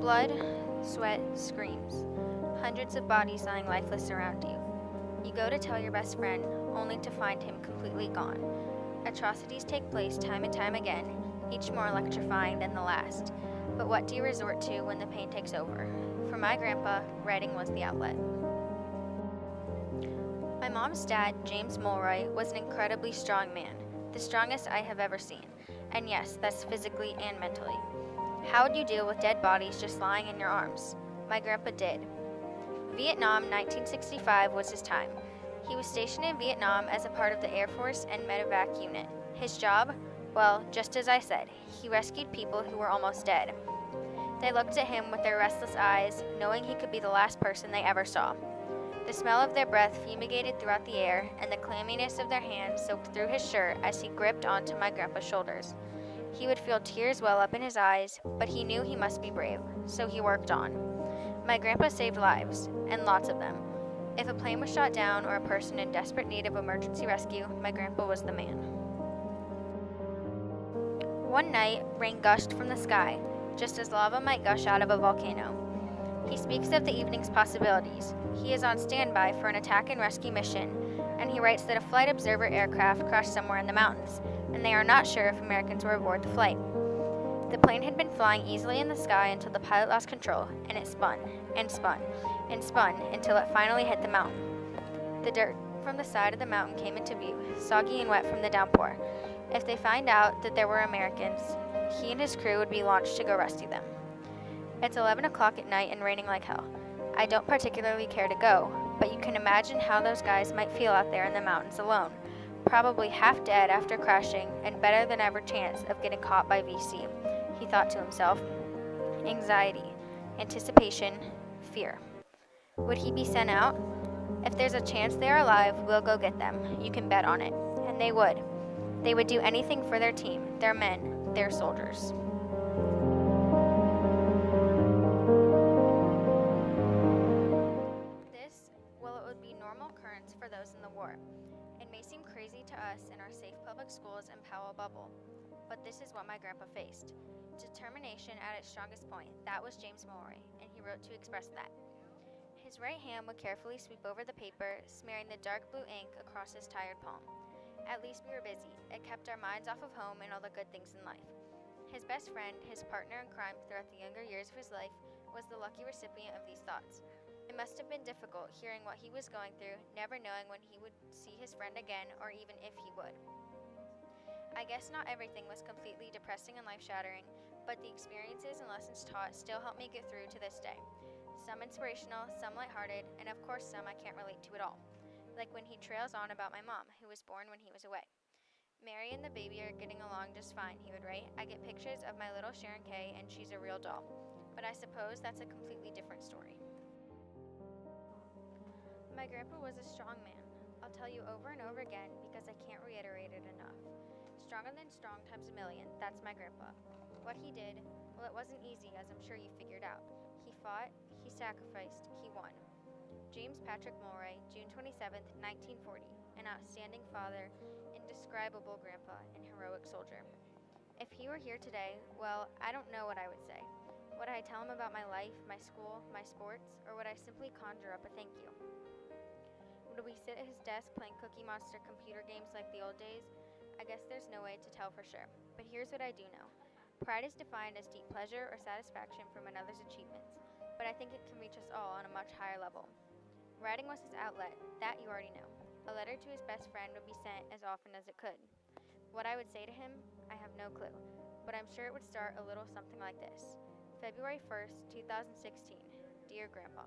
Blood, sweat, screams. Hundreds of bodies lying lifeless around you. You go to tell your best friend, only to find him completely gone. Atrocities take place time and time again, each more electrifying than the last. But what do you resort to when the pain takes over? For my grandpa, writing was the outlet. My mom's dad, James Mulroy, was an incredibly strong man, the strongest I have ever seen. And yes, that's physically and mentally. How would you deal with dead bodies just lying in your arms? My grandpa did. Vietnam 1965 was his time. He was stationed in Vietnam as a part of the Air Force and Medevac unit. His job? Well, just as I said, he rescued people who were almost dead. They looked at him with their restless eyes, knowing he could be the last person they ever saw. The smell of their breath fumigated throughout the air, and the clamminess of their hands soaked through his shirt as he gripped onto my grandpa's shoulders. He would feel tears well up in his eyes, but he knew he must be brave, so he worked on. My grandpa saved lives, and lots of them. If a plane was shot down or a person in desperate need of emergency rescue, my grandpa was the man. One night, rain gushed from the sky, just as lava might gush out of a volcano. He speaks of the evening's possibilities. He is on standby for an attack and rescue mission, and he writes that a flight observer aircraft crashed somewhere in the mountains, and they are not sure if Americans were aboard the flight. The plane had been flying easily in the sky until the pilot lost control, and it spun, and spun, and spun until it finally hit the mountain. The dirt from the side of the mountain came into view, soggy and wet from the downpour. If they find out that there were Americans, he and his crew would be launched to go rescue them. It's 11 o'clock at night and raining like hell. I don't particularly care to go, but you can imagine how those guys might feel out there in the mountains alone, probably half dead after crashing and better than ever chance of getting caught by VC, he thought to himself. Anxiety, anticipation, fear. Would he be sent out? If there's a chance they're alive, we'll go get them. You can bet on it. And they would. They would do anything for their team, their men, their soldiers. This, well, it would be normal occurrence for those in the war. It may seem crazy to us in our safe public schools and Powell bubble, but this is what my grandpa faced. Determination at its strongest point, that was James Mulroy, and he wrote to express that. His right hand would carefully sweep over the paper, smearing the dark blue ink across his tired palm. At least we were busy. It kept our minds off of home and all the good things in life. His best friend, his partner in crime throughout the younger years of his life, was the lucky recipient of these thoughts. It must have been difficult hearing what he was going through, never knowing when he would see his friend again or even if he would. I guess not everything was completely depressing and life-shattering, but the experiences and lessons taught still help me get through to this day. Some inspirational, some lighthearted, and of course some I can't relate to at all. Like when he trails on about my mom, who was born when he was away. Mary and the baby are getting along just fine, he would write. I get pictures of my little Sharon Kay, and she's a real doll. But I suppose that's a completely different story. My grandpa was a strong man. I'll tell you over and over again because I can't reiterate it enough. Stronger than strong times a million, that's my grandpa. What he did, well, it wasn't easy, as I'm sure you figured out. He fought, he sacrificed, he won. James Patrick Mulroy, June 27, 1940, an outstanding father, indescribable grandpa, and heroic soldier. If he were here today, well, I don't know what I would say. Would I tell him about my life, my school, my sports, or would I simply conjure up a thank you? Would we sit at his desk playing Cookie Monster computer games like the old days? I guess there's no way to tell for sure, but here's what I do know. Pride is defined as deep pleasure or satisfaction from another's achievements, but I think it can reach us all on a much higher level. Writing was his outlet, that you already know. A letter to his best friend would be sent as often as it could. What I would say to him, I have no clue, but I'm sure it would start a little something like this. February 1st, 2016. Dear Grandpa.